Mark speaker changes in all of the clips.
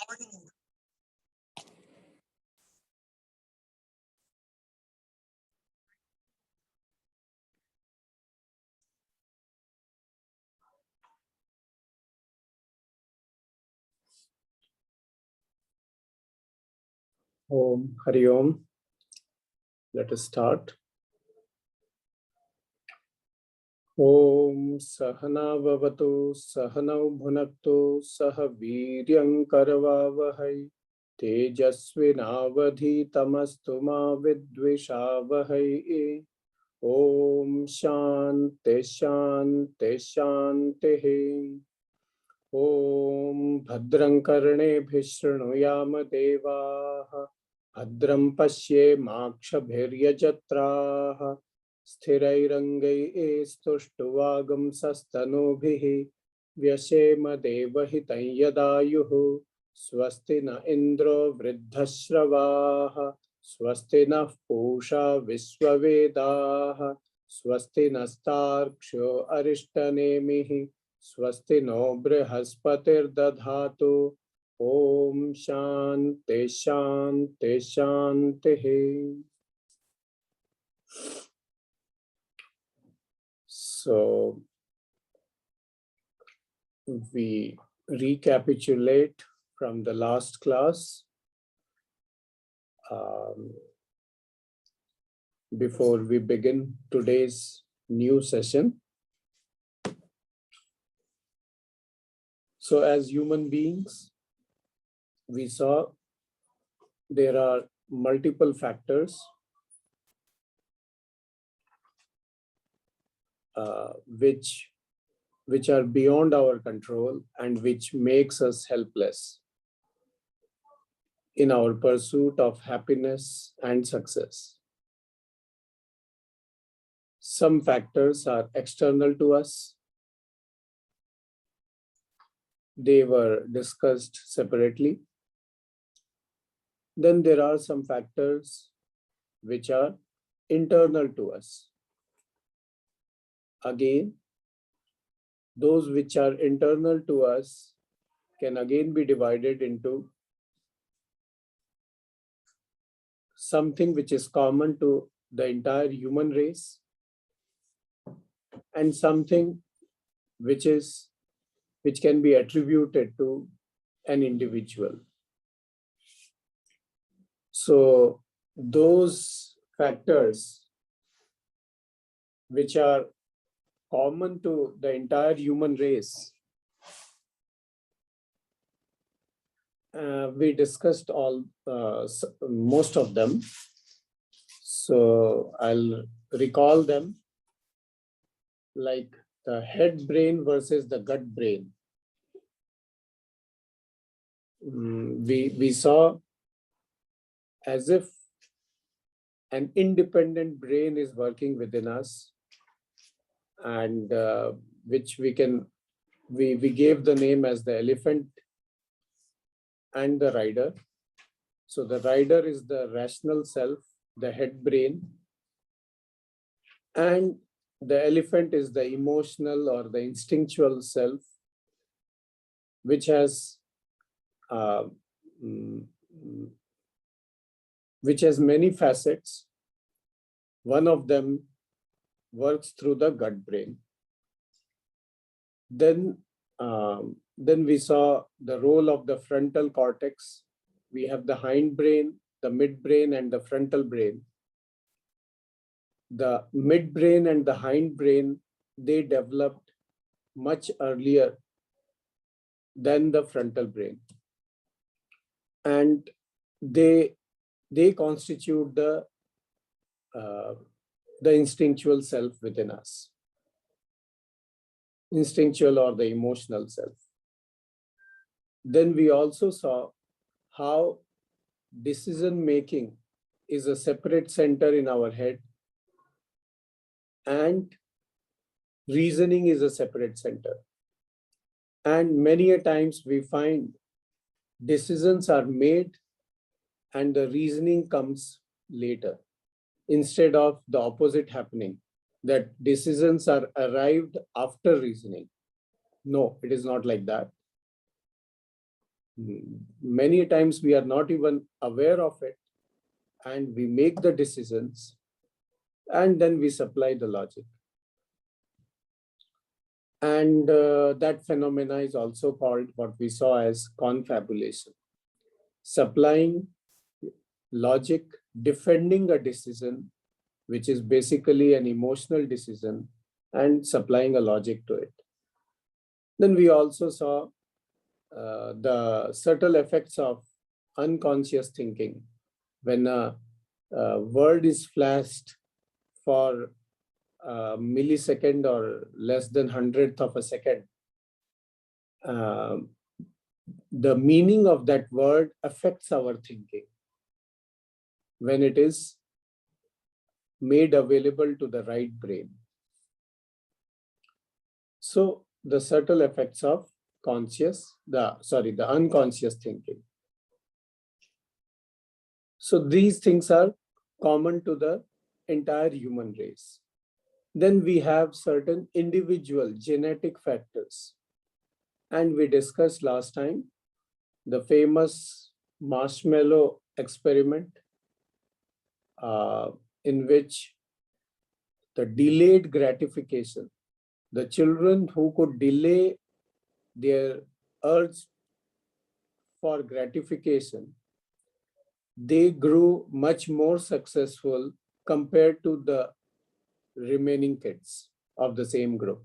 Speaker 1: Om Hari Om. Let us start. Om Sahana Vavatu Sahanau Bhunaktu Saha Viryam Karavavahai Tejasvinavadhi Tamastu Ma Vidvishavahai. Om Shanti Shanti Shanti. Om Bhadram Karnebhi Shrunuyama Devaha Bhadram Pashye Makshabhiryajatraha Sthirairangai Stuštuvagam Sastanubhihi Vyashema Devahitam Yadayuhu Swasti na Indro Vriddhashravaha Swasti na Pusha Visvavedaha Swasti nastarksho Arishtanemihi Swasti no Brihaspati'r dadhatu. Om Shanti Shanti Shanti. So we recapitulate from the last class before we begin today's new session. So as human beings, we saw there are multiple factors which are beyond our control and which makes us helpless in our pursuit of happiness and success. Some factors are external to us. They were discussed separately. Then there are some factors which are internal to us. Again, those which are internal to us can again be divided into something which is common to the entire human race and something which can be attributed to an individual. So those factors which are common to the entire human race, we discussed most of them. So I'll recall them, like the head brain versus the gut brain. We saw as if an independent brain is working within us, and which we gave the name as the elephant and the rider. So the rider is the rational self, the head brain, and the elephant is the emotional or the instinctual self, which has many facets. One of them works through the gut brain. Then we saw the role of the frontal cortex. We have the hind brain, the midbrain, and the frontal brain. The midbrain and the hind brain, they developed much earlier than the frontal brain. And they constitute the instinctual self within us. Instinctual or the emotional self. Then we also saw how decision-making is a separate center in our head and reasoning is a separate center. And many a times we find decisions are made and the reasoning comes later, instead of the opposite happening, that decisions are arrived after reasoning. No, it is not like that. Many times we are not even aware of it, and we make the decisions, and then we supply the logic. And that phenomena is also called what we saw as confabulation. Supplying logic, defending a decision, which is basically an emotional decision, and supplying a logic to it. Then we also saw the subtle effects of unconscious thinking. When a word is flashed for a millisecond or less than 100th of a second, the meaning of that word affects our thinking when it is made available to the right brain. So the subtle effects of the unconscious thinking. So these things are common to the entire human race. Then we have certain individual genetic factors. And we discussed last time the famous marshmallow experiment, in which the delayed gratification, the children who could delay their urge for gratification, they grew much more successful compared to the remaining kids of the same group.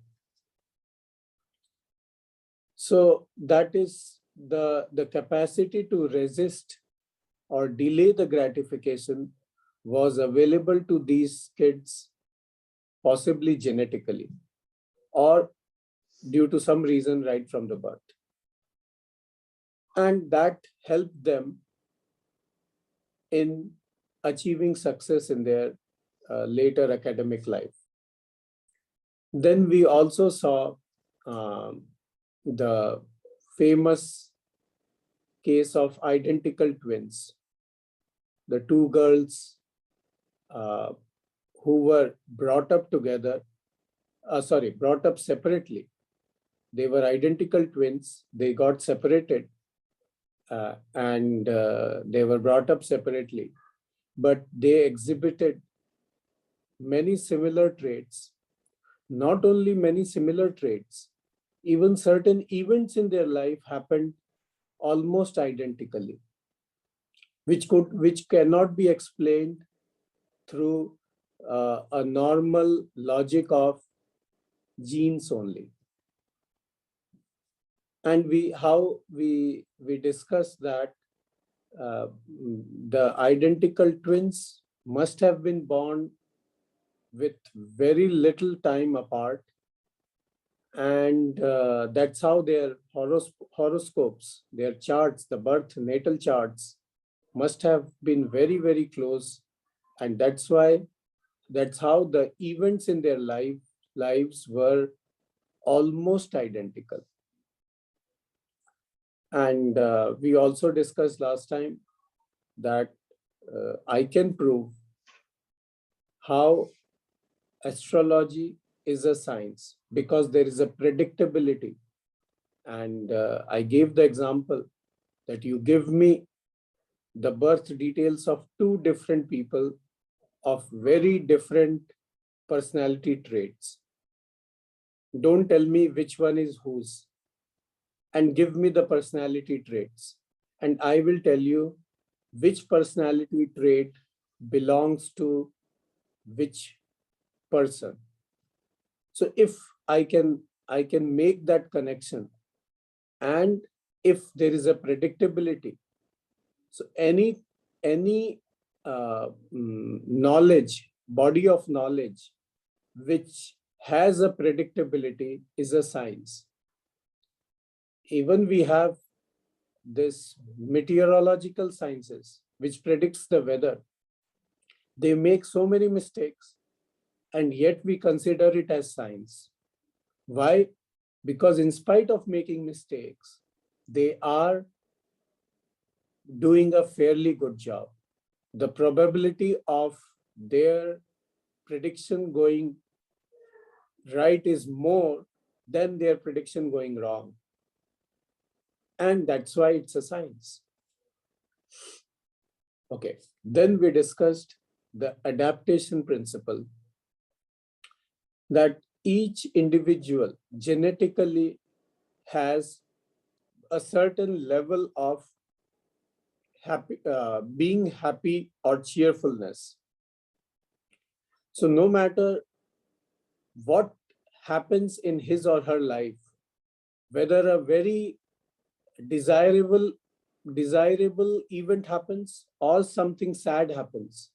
Speaker 1: So that is the capacity to resist or delay the gratification was available to these kids, possibly genetically, or due to some reason right from the birth. And that helped them in achieving success in their later academic life. Then we also saw the famous case of identical twins, the two girls who were brought up together, brought up separately. They were identical twins. They got separated and they were brought up separately, but they exhibited many similar traits. Not only many similar traits, even certain events in their life happened almost identically, which cannot be explained through a normal logic of genes only. And we discussed that the identical twins must have been born with very little time apart, and that's how their horoscopes, their charts, the birth natal charts must have been very, very close. And that's how the events in their lives were almost identical. And we also discussed last time that I can prove how astrology is a science because there is a predictability. And I gave the example that you give me the birth details of two different people of very different personality traits. Don't tell me which one is whose, and give me the personality traits. And I will tell you which personality trait belongs to which person. So if I can make that connection, and if there is a predictability, so any knowledge, body of knowledge which has a predictability is a science. Even we have this meteorological sciences which predicts the weather. They make so many mistakes, and yet we consider it as science. Why? Because in spite of making mistakes, they are doing a fairly good job. The probability of their prediction going right is more than their prediction going wrong. And that's why it's a science. Okay, then we discussed the adaptation principle, that each individual genetically has a certain level of being happy or cheerfulness. So no matter what happens in his or her life, whether a very desirable event happens or something sad happens,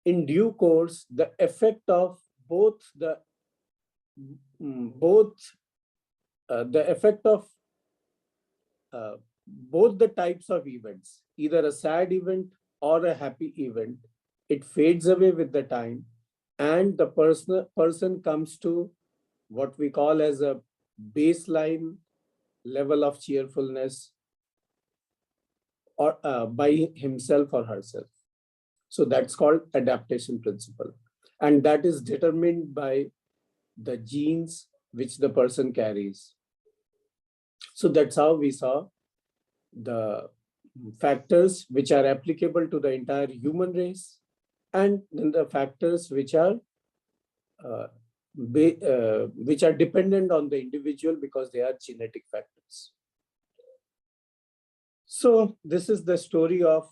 Speaker 1: in due course, the effect of both the both the effect of both the types of events, either a sad event or a happy event, it fades away with the time, and the person comes to what we call as a baseline level of cheerfulness, or by himself or herself. So that's called adaptation principle, and that is determined by the genes which the person carries. So that's how we saw the factors which are applicable to the entire human race, and then the factors which are dependent on the individual because they are genetic factors. So this is the story of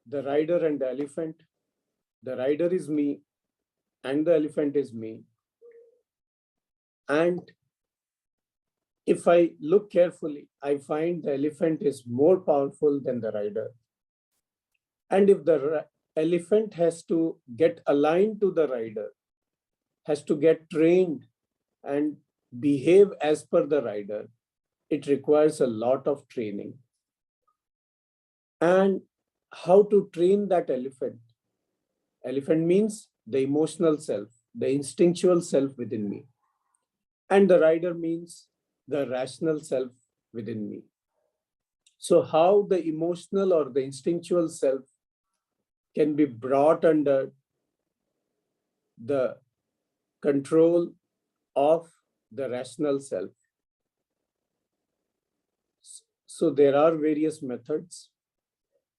Speaker 1: the rider and the elephant. The rider is me and the elephant is me. And if I look carefully, I find the elephant is more powerful than the rider. And if the elephant has to get aligned to the rider, has to get trained and behave as per the rider, it requires a lot of training. And how to train that elephant? Elephant means the emotional self, the instinctual self within me. And the rider means the rational self within me. So how the emotional or the instinctual self can be brought under the control of the rational self? So there are various methods,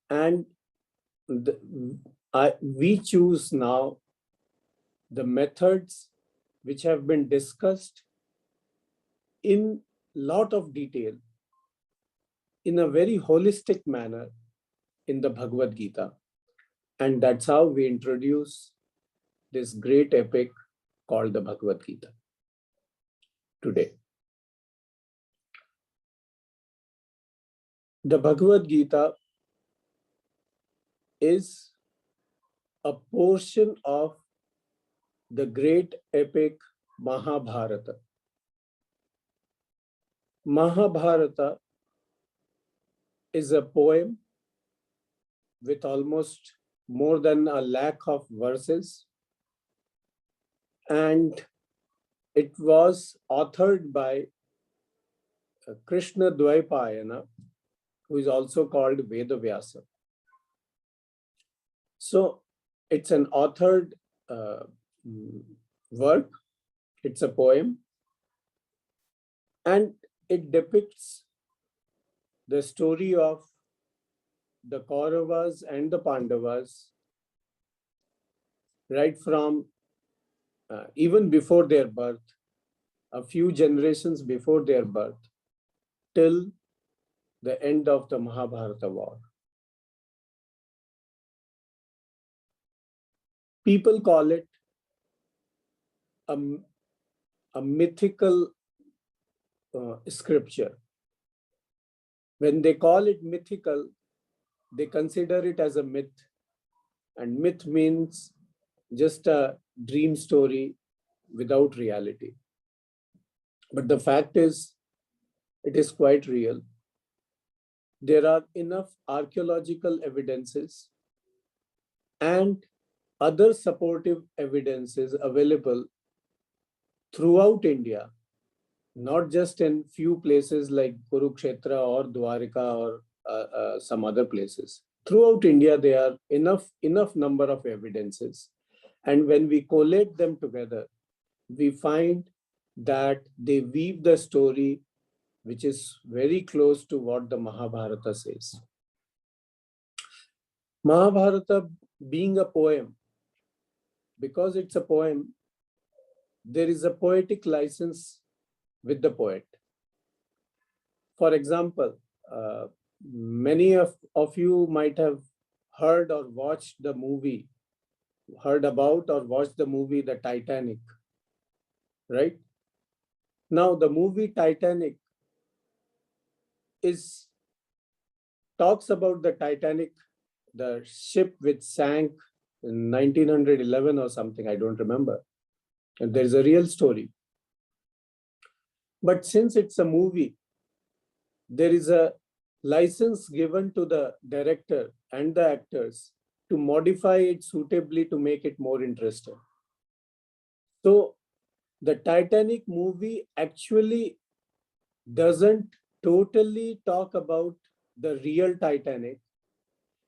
Speaker 1: and we choose now the methods which have been discussed in lot of detail in a very holistic manner in the Bhagavad Gita. And that's how we introduce this great epic called the Bhagavad Gita today. The Bhagavad Gita is a portion of the great epic Mahabharata. Mahabharata is a poem with almost more than 100,000 of verses, and it was authored by Krishna Dvaipayana, who is also called Vedavyasa. So it's an authored work, it's a poem, and it depicts the story of the Kauravas and the Pandavas right from even before their birth, a few generations before their birth, till the end of the Mahabharata war. People call it a mythical scripture. When they call it mythical, they consider it as a myth. And myth means just a dream story without reality. But the fact is, it is quite real. There are enough archaeological evidences and other supportive evidences available throughout India, not just in few places like Kurukshetra or Dwarika or some other places. Throughout India, there are enough number of evidences. And when we collate them together, we find that they weave the story which is very close to what the Mahabharata says. Mahabharata being a poem, because it's a poem, there is a poetic license with the poet. For example, many of you might have heard or watched the movie, heard about or watched the movie The Titanic, right? Now, the movie Titanic talks about the Titanic, the ship which sank in 1911 or something, I don't remember. And there's a real story. But since it's a movie, there is a license given to the director and the actors to modify it suitably to make it more interesting. So the Titanic movie actually doesn't totally talk about the real Titanic,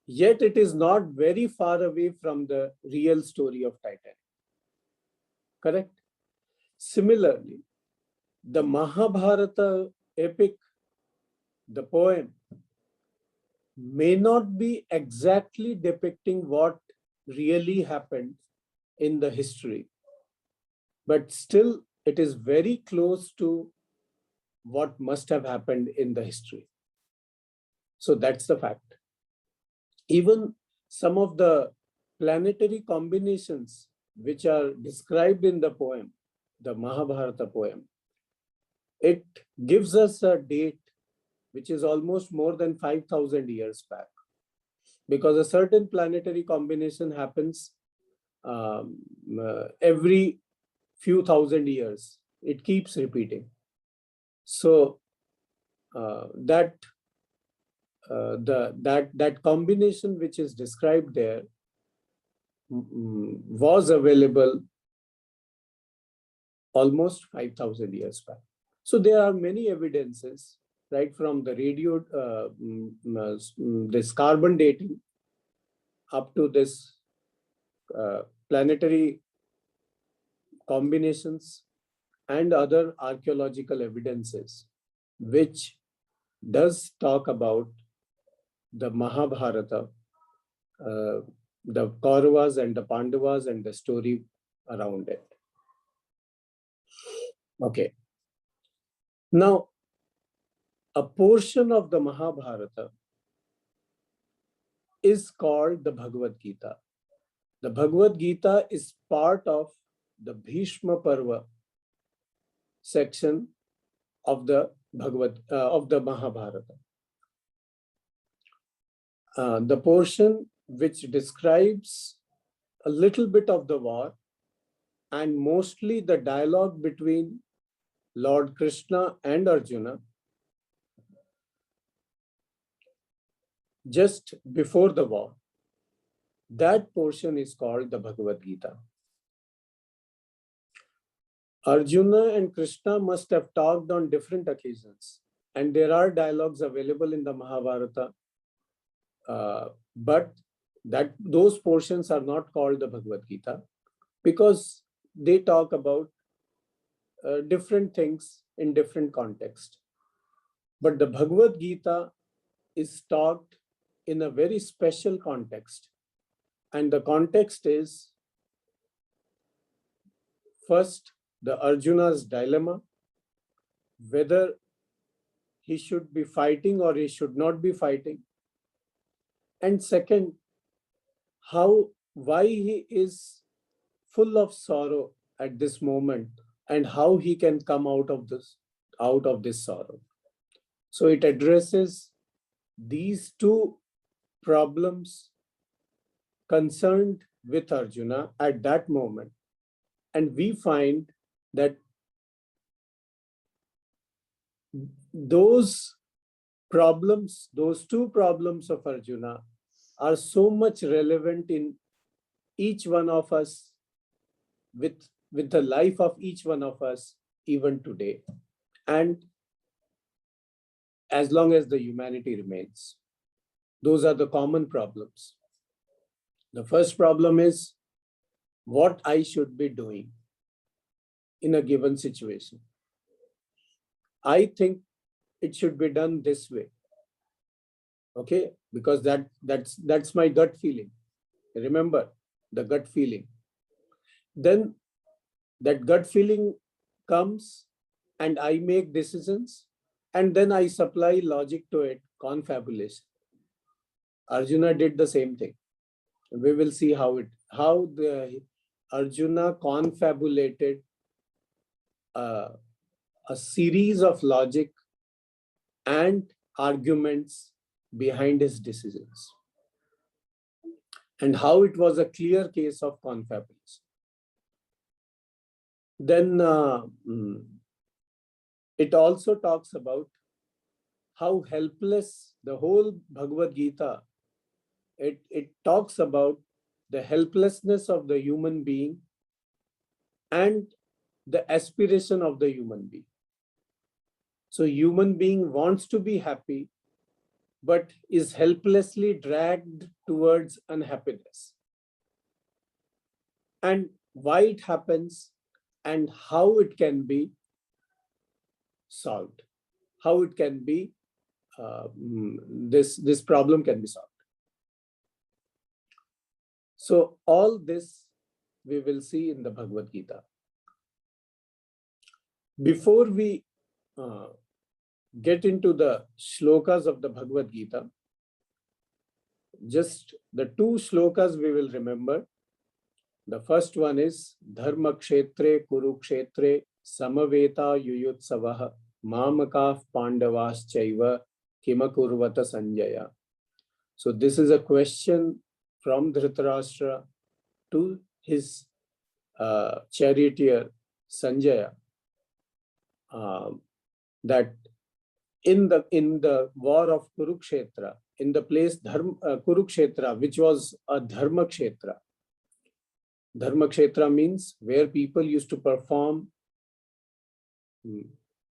Speaker 1: yet it is not very far away from the real story of Titanic. Correct? Similarly, the Mahabharata epic, the poem, may not be exactly depicting what really happened in the history, but still it is very close to what must have happened in the history. So that's the fact. Even some of the planetary combinations which are described in the poem, the Mahabharata poem, it gives us a date which is almost more than 5,000 years back, because a certain planetary combination happens every few thousand years. It keeps repeating. So that combination which is described there was available almost 5,000 years back. So there are many evidences, right from the radio, this carbon dating, up to this planetary combinations and other archaeological evidences, which does talk about the Mahabharata, the Kauravas and the Pandavas and the story around it. Okay. Now, a portion of the Mahabharata is called the Bhagavad Gita. The Bhagavad Gita is part of the Bhishma Parva section of the Mahabharata. The portion which describes a little bit of the war and mostly the dialogue between Lord Krishna and Arjuna just before the war. That portion is called the Bhagavad Gita. Arjuna and Krishna must have talked on different occasions, and there are dialogues available in the Mahabharata, but those portions are not called the Bhagavad Gita because they talk about different things in different contexts. But the Bhagavad Gita is talked in a very special context. And the context is, first, the Arjuna's dilemma, whether he should be fighting or he should not be fighting. And second, why he is full of sorrow at this moment and how he can come out of this sorrow. So it addresses these two problems concerned with Arjuna at that moment. And we find that those two problems of Arjuna are so much relevant in each one of us, with the life of each one of us, even today. And as long as the humanity remains, those are the common problems. The first problem is what I should be doing in a given situation. I think it should be done this way. Okay, because that's my gut feeling. Remember the gut feeling. Then that gut feeling comes and I make decisions, and then I supply logic to it, confabulation. Arjuna did the same thing. We will see how the Arjuna confabulated a series of logic and arguments behind his decisions, and how it was a clear case of confabulation. Then it also talks about how helpless the whole Bhagavad Gita, it talks about the helplessness of the human being and the aspiration of the human being. So human being wants to be happy, but is helplessly dragged towards unhappiness. And why it happens and how it can be solved, how it can be, this problem can be solved. So all this we will see in the Bhagavad Gita. Before we get into the shlokas of the Bhagavad Gita, just the two shlokas we will remember. The first one is Dharma Kshetre Kurukshetre Samaveta Yuyutsavaha Mamakah Pandavas Chaiva Kimakurvata Sanjaya. So this is a question from Dhritarashtra to his charioteer Sanjaya, that in the war of Kurukshetra, in the place Kurukshetra, which was a Dharma Kshetra. Dharma Kshetra means where people used to perform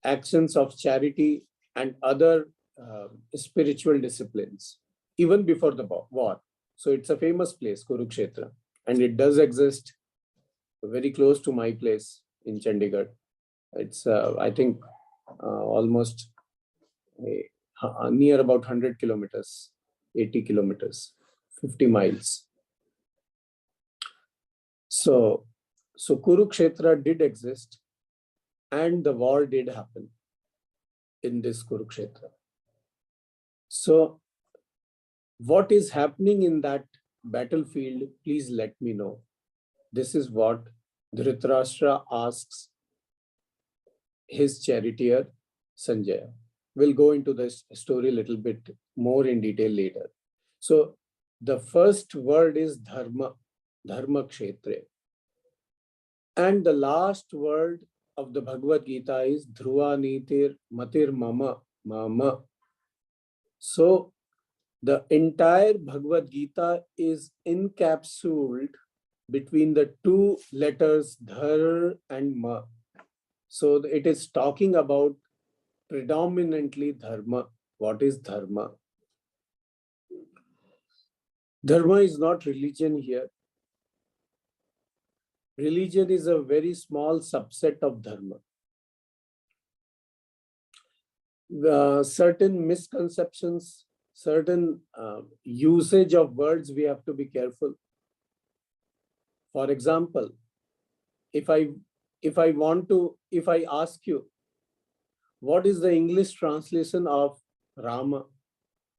Speaker 1: actions of charity and other spiritual disciplines, even before the war. So it's a famous place, Kurukshetra, and it does exist very close to my place in Chandigarh. It's, I think, almost near about 100 kilometers, 80 kilometers, 50 miles. So Kurukshetra did exist, and the war did happen in this Kurukshetra. So what is happening in that battlefield, please let me know. This is what Dhritarashtra asks his charioteer Sanjaya. We'll go into this story a little bit more in detail later. So the first word is Dharma, Dharma Kshetre. And the last word of the Bhagavad Gita is Dhruva Nitir Matir Mama, Mama. So the entire Bhagavad Gita is encapsulated between the two letters Dhar and Ma. So it is talking about predominantly Dharma. What is Dharma? Dharma is not religion here. Religion is a very small subset of Dharma. Certain misconceptions, certain usage of words, we have to be careful. For example, if I ask you, what is the English translation of Rama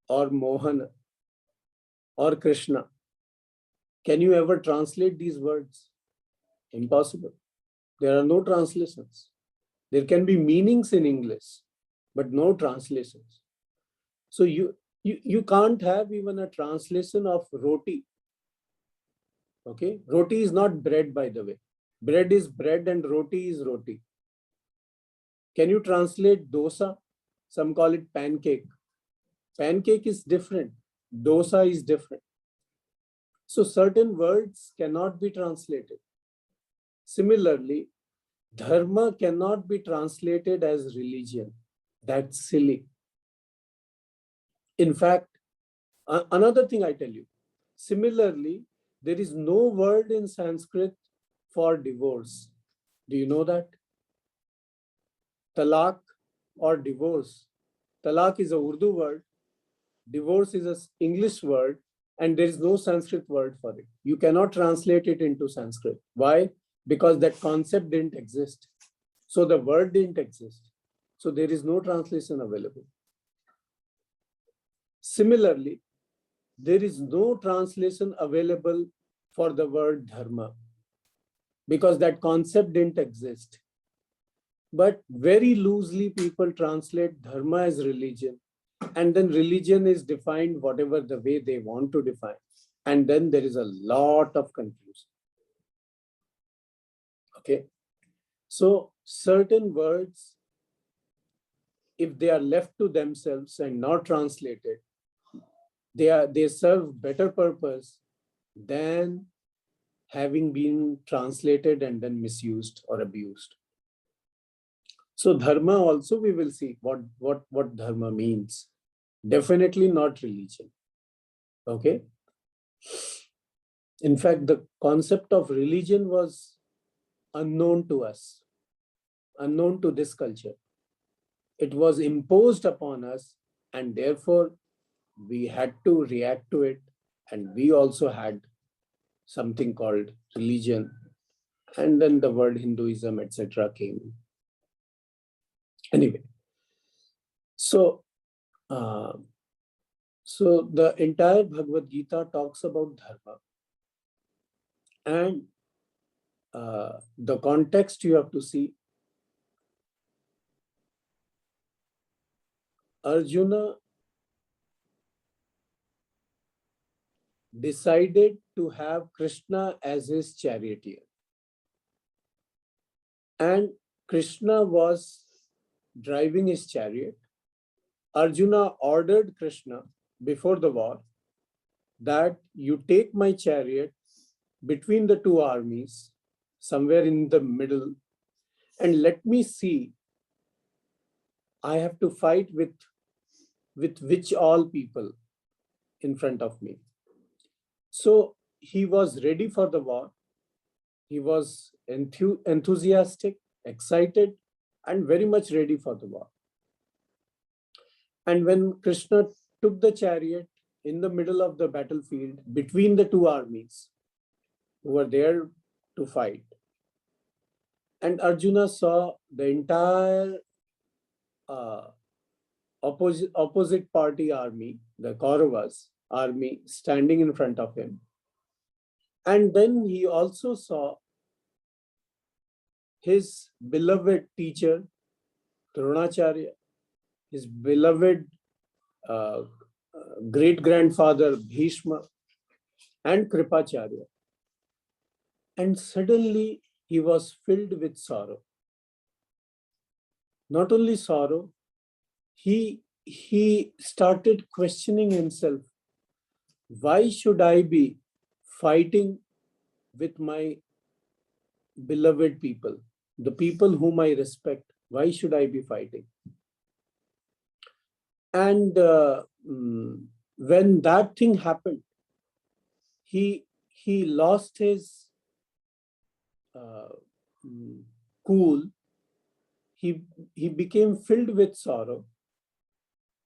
Speaker 1: or Mohan or Krishna? Can you ever translate these words? Impossible. There are no translations. There can be meanings in English, but no translations. So you can't have even a translation of roti. Okay, roti is not bread, by the way. Bread is bread and roti is roti. Can you translate dosa? Some call it pancake. Pancake is different. Dosa is different. So certain words cannot be translated. Similarly, dharma cannot be translated as religion. That's silly. In fact, another thing I tell you, similarly, there is no word in Sanskrit for divorce. Do you know that? Talaq or divorce Talaq is a Urdu word, divorce is an English word, and there is no Sanskrit word for it. You cannot translate it into Sanskrit. Why? Because that concept didn't exist. So the word didn't exist. So there is no translation available. Similarly, there is no translation available for the word dharma because that concept didn't exist. But very loosely people translate dharma as religion, and then religion is defined whatever the way they want to define. And then there is a lot of confusion. Okay. So certain words, if they are left to themselves and not translated, they serve better purpose than having been translated and then misused or abused. So dharma also we will see what dharma means. Definitely not religion. Okay. In fact, the concept of religion was unknown to us, unknown to this culture. It was imposed upon us, and therefore we had to react to it. And we also had something called religion. And then the word Hinduism, etc. came. Anyway, so the entire Bhagavad Gita talks about dharma. And the context you have to see. Arjuna decided to have Krishna as his charioteer. And Krishna was driving his chariot. Arjuna ordered Krishna before the war that you take my chariot between the two armies, somewhere in the middle, and let me see. I have to fight with which all people in front of me. So he was ready for the war. He was enthusiastic, excited, and very much ready for the war. And when Krishna took the chariot in the middle of the battlefield between the two armies who were there to fight, and Arjuna saw the entire opposite party army, the Kauravas army, standing in front of him. And then he also saw his beloved teacher, Dronacharya, his beloved great-grandfather, Bhishma, and Kripacharya. And suddenly he was filled with sorrow. Not only sorrow, he started questioning himself. Why should I be fighting with my beloved people, the people whom I respect? Why should I be fighting? And when that thing happened, he lost his cool. He became filled with sorrow,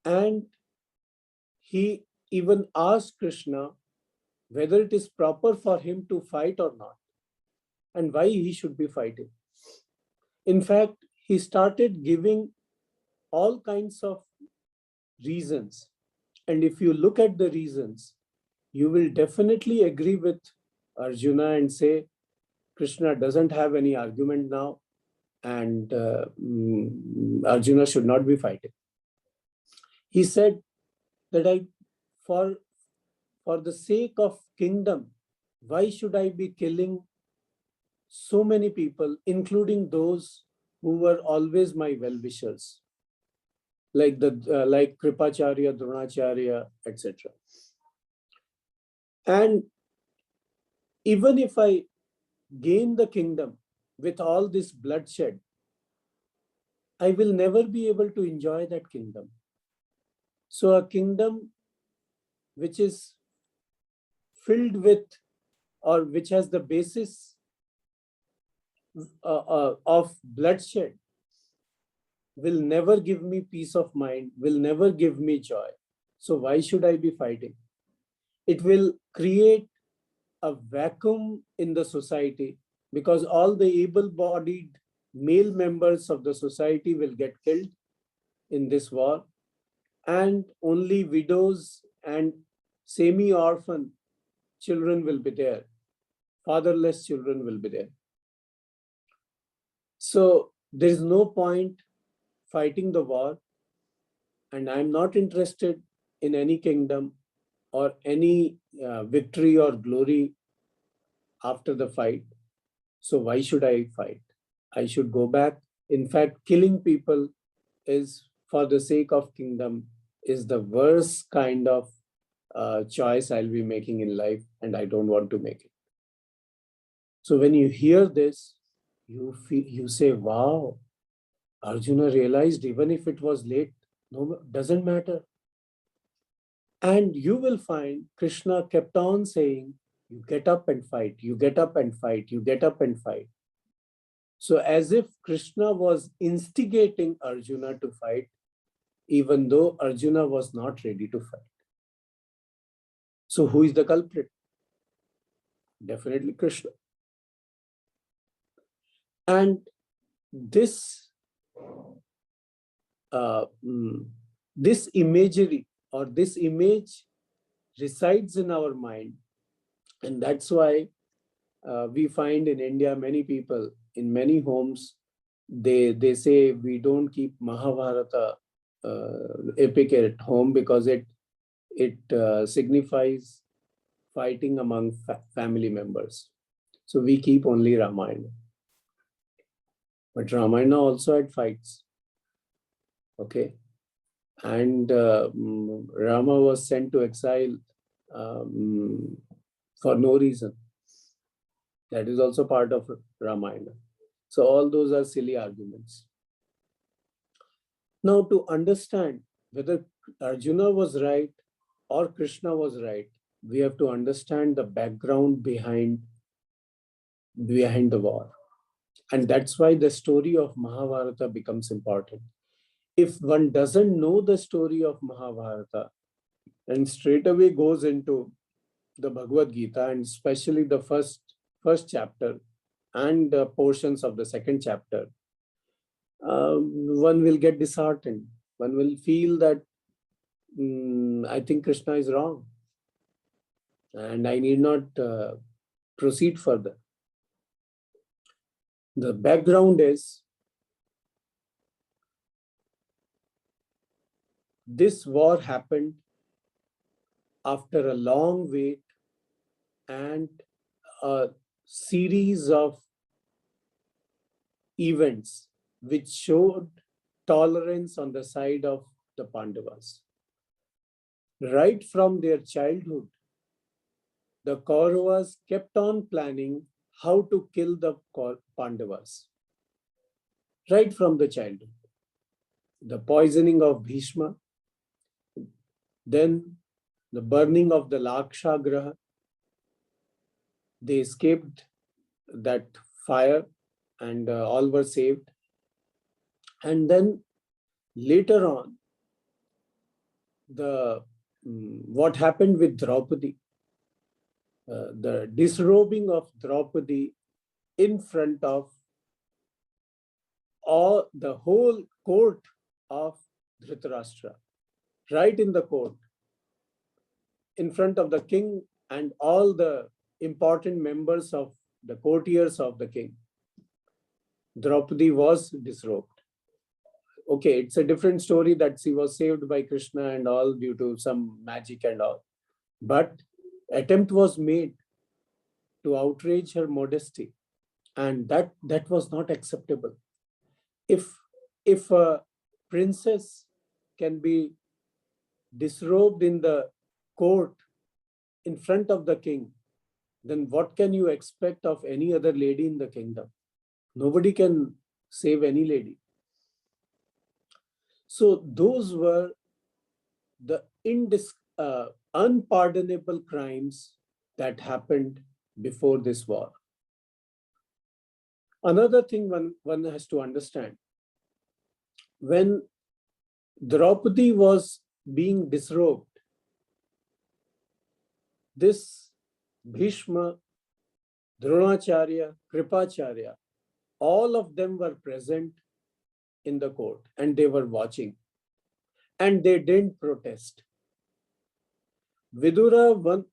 Speaker 1: and he even asked Krishna whether it is proper for him to fight or not, and why he should be fighting. In fact, he started giving all kinds of reasons. And if you look at the reasons, you will definitely agree with Arjuna and say, Krishna doesn't have any argument now, and Arjuna should not be fighting. He said that for the sake of kingdom, why should I be killing so many people, including those who were always my well-wishers, like Kripacharya, Dronacharya, etc. And even if I gain the kingdom with all this bloodshed, I will never be able to enjoy that kingdom. So a kingdom which is filled with, or which has the basis of bloodshed, will never give me peace of mind, will never give me joy. So why should I be fighting? It will create a vacuum in the society because all the able-bodied male members of the society will get killed in this war, and only widows and semi-orphan children will be there. Fatherless children will be there. So there is no point fighting the war, and I'm not interested in any kingdom or any victory or glory after the fight. So why should I fight? I should go back. In fact, killing people is for the sake of kingdom is the worst kind of choice I'll be making in life, and I don't want to make it. So when you hear this, you say, wow, Arjuna realized even if it was late, no, doesn't matter. And you will find Krishna kept on saying, you get up and fight, you get up and fight, you get up and fight. So as if Krishna was instigating Arjuna to fight, even though Arjuna was not ready to fight. So who is the culprit? Definitely Krishna. And this this imagery or this image resides in our mind, and that's why we find in India many people in many homes they say we don't keep Mahabharata epic at home because it signifies fighting among family members. So we keep only Ramayana. But Ramayana also had fights. Okay. And Rama was sent to exile for no reason. That is also part of Ramayana. So all those are silly arguments. Now, to understand whether Arjuna was right or Krishna was right, we have to understand the background behind the war. And that's why the story of Mahabharata becomes important. If one doesn't know the story of Mahabharata and straight away goes into the Bhagavad Gita, and especially the first chapter and portions of the second chapter, one will get disheartened. One will feel that I think Krishna is wrong and I need not proceed further. The background is this war happened after a long wait and a series of events which showed tolerance on the side of the Pandavas. Right from their childhood, the Kauravas kept on planning how to kill the Pandavas. Right from the childhood. The poisoning of Bhishma, then the burning of the Lakshagraha. They escaped that fire and all were saved. And then later on, what happened with Draupadi, the disrobing of Draupadi in front of all the whole court of Dhritarashtra, right in the court, in front of the king and all the important members of the courtiers of the king. Draupadi was disrobed. Okay, it's a different story that she was saved by Krishna and all due to some magic and all. But attempt was made to outrage her modesty, and that was not acceptable. If a princess can be disrobed in the court in front of the king, then what can you expect of any other lady in the kingdom? Nobody can save any lady. So those were the unpardonable crimes that happened before this war. Another thing one has to understand, when Draupadi was being disrobed, this Bhishma, Dronacharya, Kripacharya, all of them were present in the court and they were watching and they didn't protest. Vidura,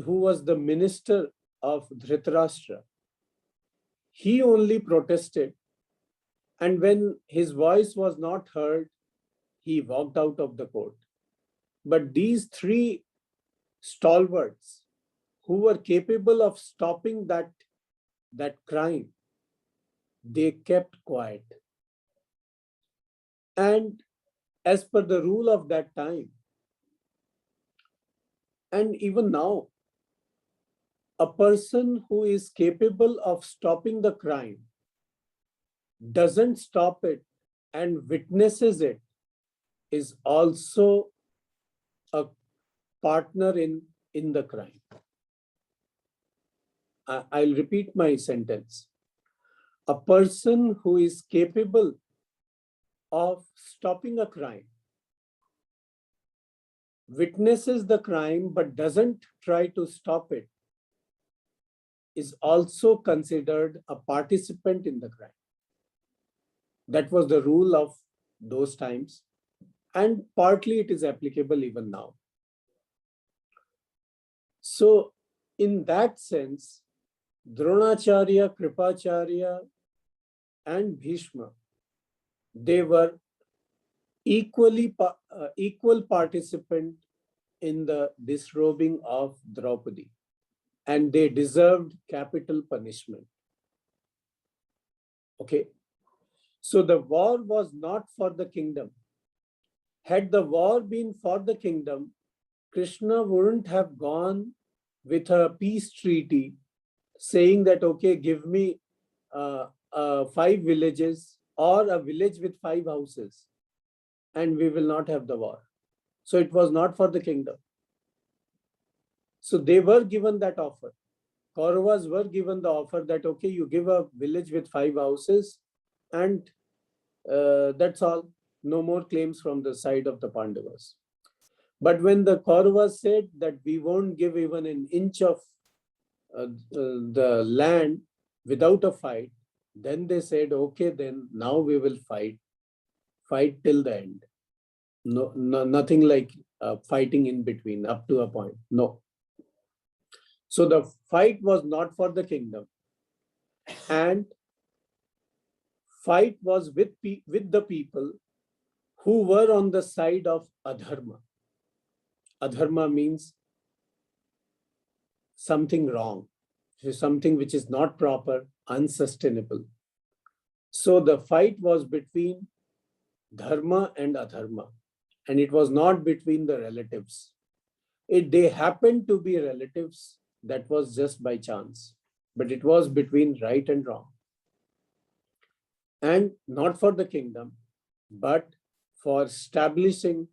Speaker 1: who was the minister of Dhritarashtra, he only protested, and when his voice was not heard, he walked out of the court. But these three stalwarts who were capable of stopping that crime, they kept quiet. And as per the rule of that time, and even now, a person who is capable of stopping the crime doesn't stop it and witnesses it is also a partner in the crime. I'll repeat my sentence. A person who is capable of stopping a crime, witnesses the crime but doesn't try to stop it, is also considered a participant in the crime. That was the rule of those times, and partly it is applicable even now. So in that sense, Dronacharya, Kripacharya, and Bhishma, they were equal participant in the disrobing of Draupadi, and they deserved capital punishment. Okay, so the war was not for the kingdom. Had the war been for the kingdom, Krishna wouldn't have gone with a peace treaty saying that, okay, give me 5 villages or a village with 5 houses and we will not have the war. So it was not for the kingdom. So they were given that offer. Kauravas were given the offer that, okay, you give a village with 5 houses and that's all. No more claims from the side of the Pandavas. But when the Kauravas said that we won't give even an inch of the land without a fight, then they said, okay, then now we will fight till the end. No, nothing like fighting in between up to a point. No. So the fight was not for the kingdom, and fight was with the people who were on the side of adharma. Adharma means something wrong, something which is not proper, unsustainable. So the fight was between dharma and adharma, and it was not between the relatives. They happened to be relatives, that was just by chance, but it was between right and wrong. And not for the kingdom, but for establishing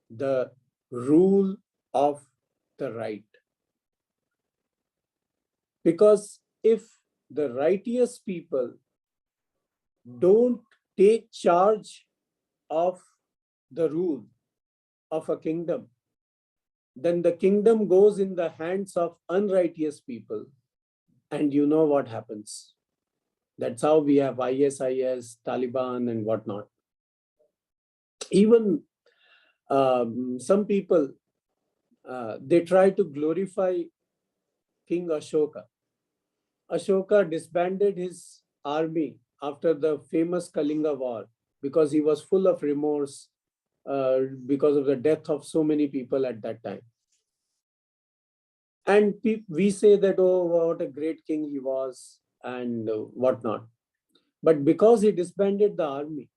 Speaker 1: the rule of the right. Because if the righteous people don't take charge of the rule of a kingdom, then the kingdom goes in the hands of unrighteous people. And you know what happens. That's how we have ISIS, Taliban, and whatnot. Even some people, they try to glorify King Ashoka. Ashoka disbanded his army after the famous Kalinga War because he was full of remorse because of the death of so many people at that time. And we say that, oh, what a great king he was and whatnot. But because he disbanded the army,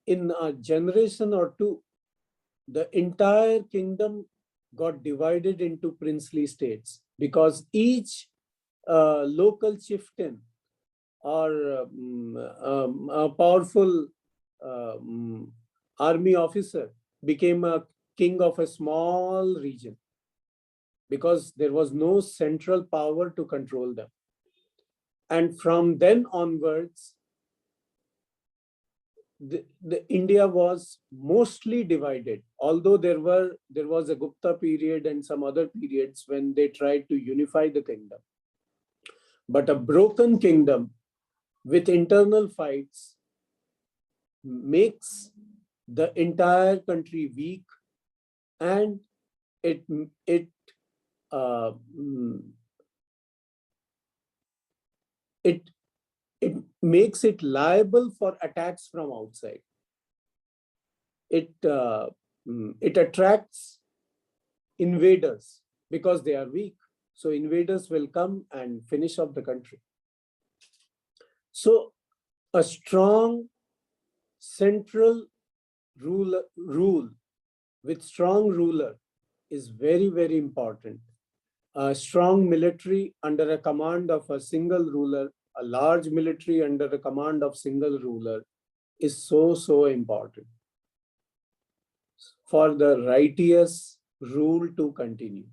Speaker 1: in a generation or two, the entire kingdom got divided into princely states because each local chieftain or a powerful army officer became a king of a small region because there was no central power to control them. And from then onwards, the India was mostly divided, although there was a Gupta period and some other periods when they tried to unify the kingdom. But a broken kingdom with internal fights makes the entire country weak, and it it uh, mm, it it makes it liable for attacks from outside. It attracts invaders because they are weak. So invaders will come and finish off the country. So a strong central rule with strong ruler is very, very important. A strong military under a command of a single ruler, a large military under the command of single ruler is so, so important for the righteous rule to continue.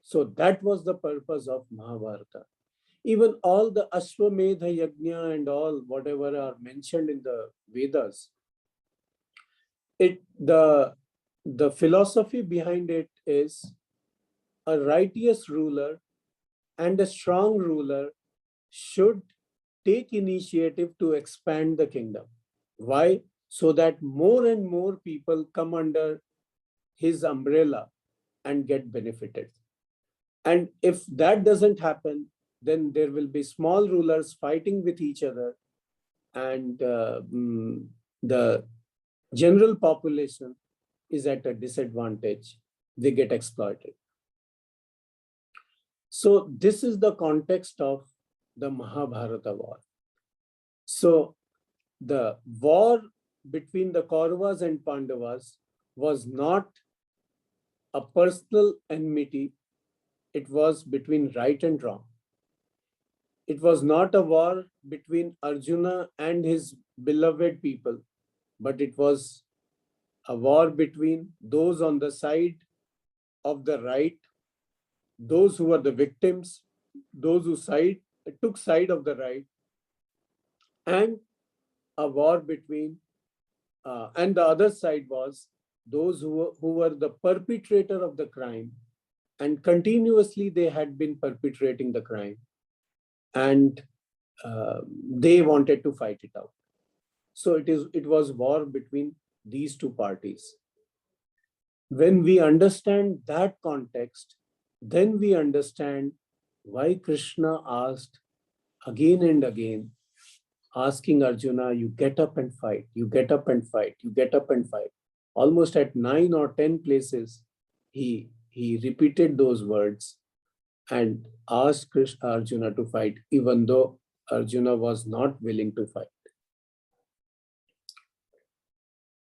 Speaker 1: So that was the purpose of Mahabharata. Even all the Ashwamedha Yajna and all whatever are mentioned in the Vedas, the philosophy behind it is a righteous ruler and a strong ruler should take initiative to expand the kingdom. Why? So that more and more people come under his umbrella and get benefited. And if that doesn't happen, then there will be small rulers fighting with each other, and the general population is at a disadvantage. They get exploited. So this is the context of the Mahabharata war. So the war between the Kauravas and Pandavas was not a personal enmity. It was between right and wrong. It was not a war between Arjuna and his beloved people, but it was a war between those on the side of the right, those who were the victims, those who took side of the right, and a war between, and the other side was those who were the perpetrator of the crime, and continuously they had been perpetrating the crime, and they wanted to fight it out. So it was war between these two parties. When we understand that context, then we understand why Krishna asked again and again, asking Arjuna, you get up and fight, you get up and fight, you get up and fight. Almost at 9 or 10 places, he repeated those words and asked Arjuna to fight, even though Arjuna was not willing to fight.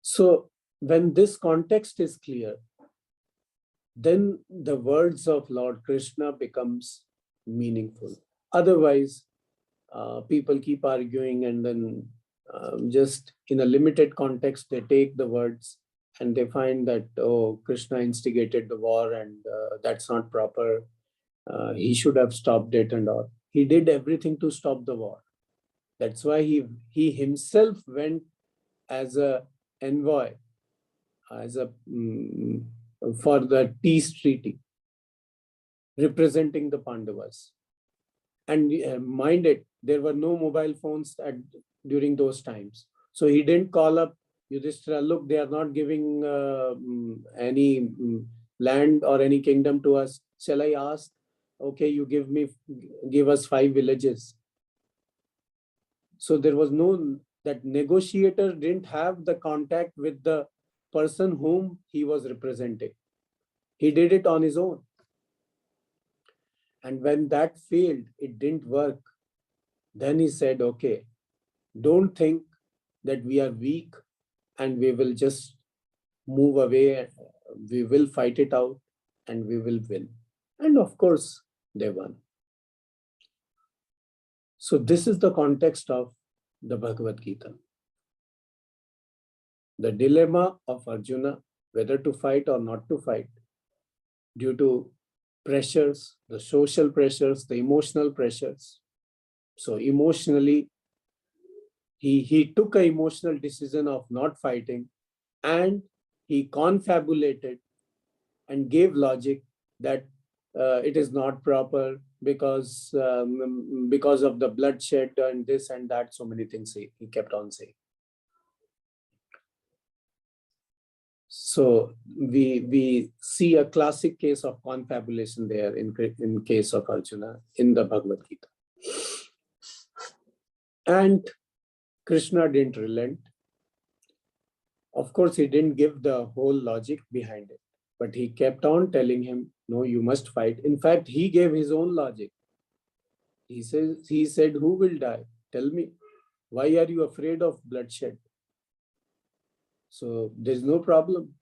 Speaker 1: So when this context is clear, then the words of Lord Krishna becomes meaningful. Otherwise, people keep arguing, and then just in a limited context, they take the words and they find that, oh, Krishna instigated the war and that's not proper. He should have stopped it and all. He did everything to stop the war. That's why he himself went as a envoy, as a for the peace treaty, representing the Pandavas. And mind it, there were no mobile phones during those times. So he didn't call up Yudhishthira, look, they are not giving any land or any kingdom to us. Shall I ask? Okay, you give us 5 villages. So there was no, that negotiator didn't have the contact with the person whom he was representing. He did it on his own. And when that failed, it didn't work. Then he said, okay, don't think that we are weak and we will just move away. We will fight it out and we will win. And of course, they won. So this is the context of the Bhagavad Gita. The dilemma of Arjuna, whether to fight or not to fight, due to pressures, the social pressures, the emotional pressures. So emotionally, He took an emotional decision of not fighting, and he confabulated and gave logic that it is not proper because of the bloodshed and this and that. So many things he kept on saying. So we see a classic case of confabulation there in case of Arjuna in the Bhagavad Gita. And Krishna didn't relent. Of course, he didn't give the whole logic behind it, but he kept on telling him, no, you must fight. In fact, he gave his own logic. He said, who will die? Tell me, why are you afraid of bloodshed? So there's no problem.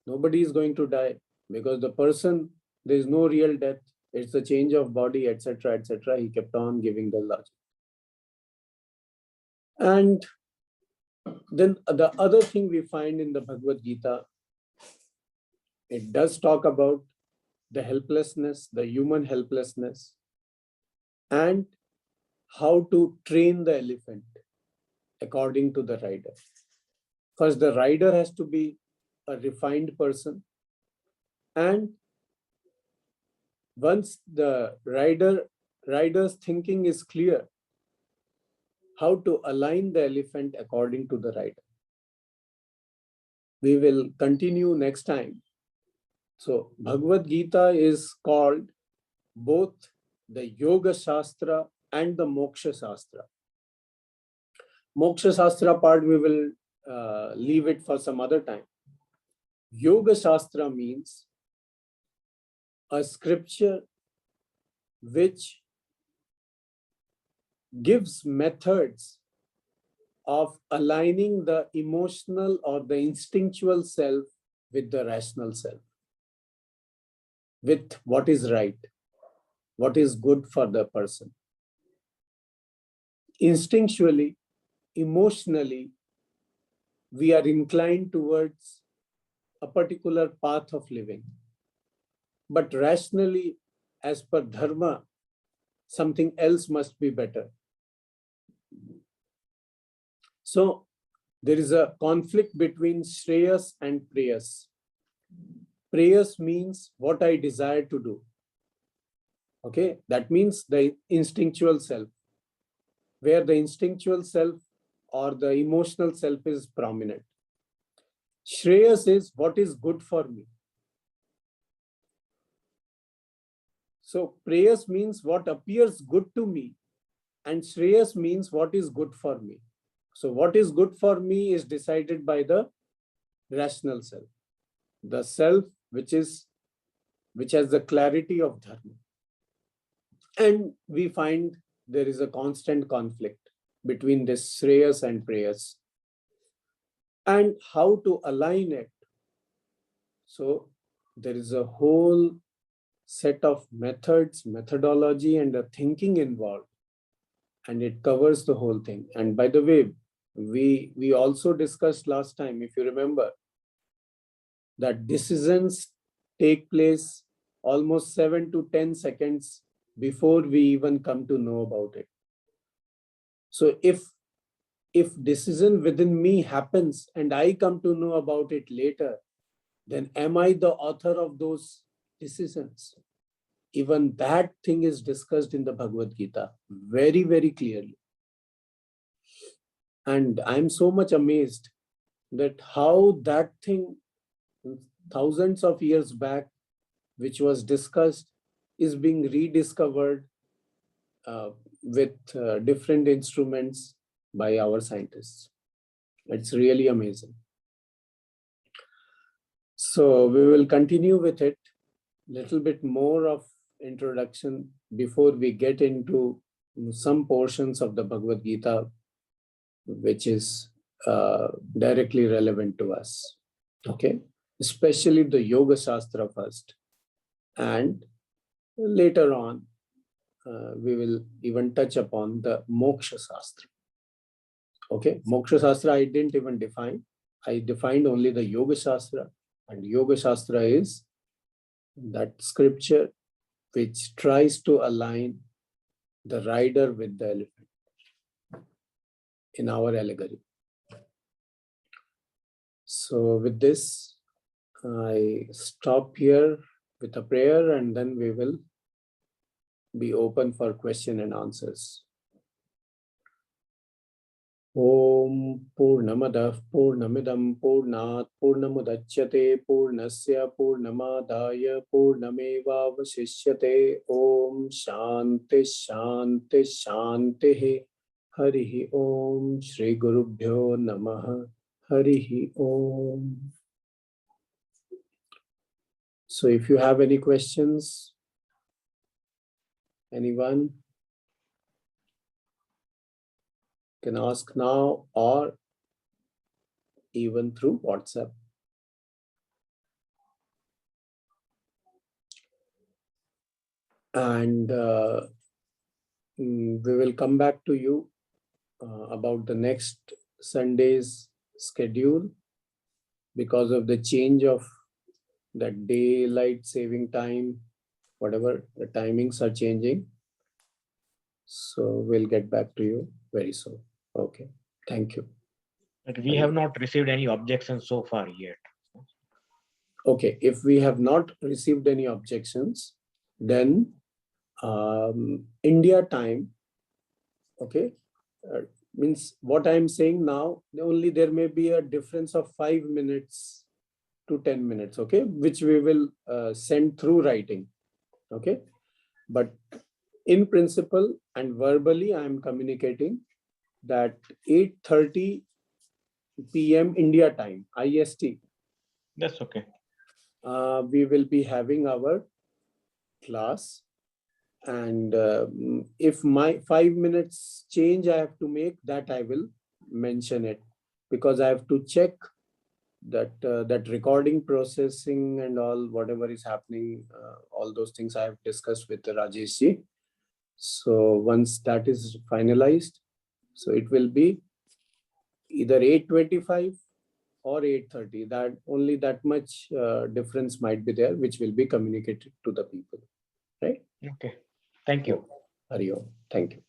Speaker 1: Nobody is going to die because the person, there's no real death. It's a change of body, etc., etc. He kept on giving the logic. And then the other thing we find in the Bhagavad Gita, it does talk about the helplessness, the human helplessness, and how to train the elephant according to the rider. First, the rider has to be a refined person. And once the rider's thinking is clear, how to align the elephant according to the rider. We will continue next time. So Bhagavad Gita is called both the Yoga Shastra and the Moksha Shastra. Moksha Shastra part we will leave it for some other time. Yoga Shastra means a scripture which gives methods of aligning the emotional or the instinctual self with the rational self, with what is right, what is good for the person. Instinctually, emotionally, we are inclined towards a particular path of living. But rationally, as per dharma, something else must be better. So there is a conflict between Shreyas and Preyas. Preyas means what I desire to do. Okay, that means the instinctual self, where the instinctual self or the emotional self is prominent. Shreyas is what is good for me. So Preyas means what appears good to me, and Shreyas means what is good for me. So what is good for me is decided by the rational self, the self which has the clarity of dharma. And we find there is a constant conflict between this Shreyas and Preyas, and how to align it. So there is a whole set of methods, methodology, and a thinking involved, and it covers the whole thing. And by the way, we also discussed last time, if you remember, that decisions take place almost 7 to 10 seconds before we even come to know about it. So if decision within me happens and I come to know about it later, then am I the author of those decisions? Even that thing is discussed in the Bhagavad Gita very, very clearly. And I'm so much amazed that how that thing thousands of years back, which was discussed, is being rediscovered with different instruments by our scientists. It's really amazing. So we will continue with it, little bit more of introduction before we get into some portions of the Bhagavad Gita, which is directly relevant to us. Okay, especially the Yoga Shastra first, and later on we will even touch upon the Moksha Shastra. Okay, Moksha Shastra I didn't even define. I defined only the Yoga Shastra, and Yoga Shastra is that scripture which tries to align the rider with the elephant. in our allegory. So with this, I stop here with a prayer, and then we will be open for question and answers. Om Purnamadah Purnamidam Purnat Purnamudachyate Purnasya Purnamadaya Purnamevavasishyate. Om Shanti Shanti Shanti. Harihi Om. Shri Gurubhyo Namaha. Harihi Om. So if you have any questions, anyone can ask now or even through WhatsApp. And we will come back to you about the next Sunday's schedule because of the change of the daylight saving time, whatever the timings are changing. So we'll get back to you very soon. Okay, thank you.
Speaker 2: But we have not received any objections so far yet.
Speaker 1: Okay, if we have not received any objections, then India time, okay, means what I'm saying now, only there may be a difference of 5 minutes to 10 minutes, okay, which we will send through writing, okay. But in principle and verbally, I am communicating that 8:30 p.m. India time, IST.
Speaker 2: That's okay.
Speaker 1: We will be having our class. And if my 5 minutes change I have to make, that I will mention it, because I have to check that that recording processing and all, whatever is happening, all those things I have discussed with Rajesh ji. So once that is finalized, so it will be either 8:25 or 8:30. That only that much difference might be there, which will be communicated to the people, right?
Speaker 2: Okay. Thank you.
Speaker 1: Hari Om. Thank you.